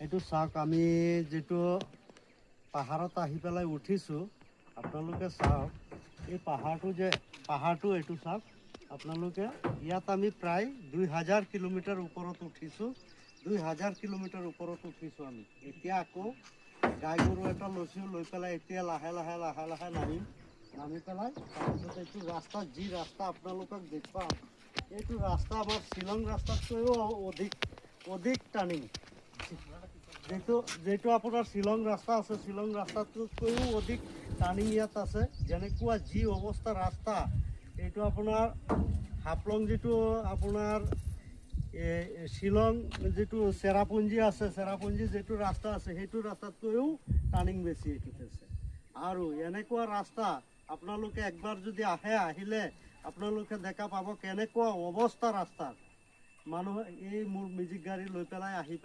এইটো চাওক আমি যেটো পাহাৰত আহি পেলাই উঠিছোঁ আপোনালোকে চাওক এই পাহাৰটো এইটো চাওক আপোনালোকে ইয়াত আমি প্ৰায় 2000 কিলোমিটাৰ ওপৰত উঠিছোঁ 2000 কিলোমিটাৰ ওপৰত উঠিছোঁ আমি এতিয়া আকৌ গাই গৰু এটা লৈছোঁ লৈ পেলাই এতিয়া লাহে লাহে নামি পেলাই তাৰপিছত এইটো ৰাস্তা যি ৰাস্তা আপোনালোকক দেখুৱাম এইটো ৰাস্তা আমাৰ শ্বিলং ৰাস্তাতকৈও অধিক টাৰ্ণিং যেটো আপোনাৰ শ্বিলং ৰাস্তা আছে শ্বিলং ৰাস্তাতকৈও অধিক টাৰ্ণিং ইয়াত আছে যেনেকুৱা যি অৱস্থা ৰাস্তা এইটো আপোনাৰ হাফলং যিটো আপোনাৰ শ্বিলং যিটো চেৰাপুঞ্জী আছে চেৰাপুঞ্জী যিটো ৰাস্তা আছে সেইটো ৰাস্তাতকৈও টাৰ্ণিং বেছি এইটোত আছে আৰু এনেকুৱা ৰাস্তা আপোনালোকে একবাৰ যদি আহিলে আপোনালোকে দেখা পাব কেনেকুৱা অৱস্থা ৰাস্তাৰ মানুহ এই মোৰ মেজিক গাড়ী লৈ পেলাই আহি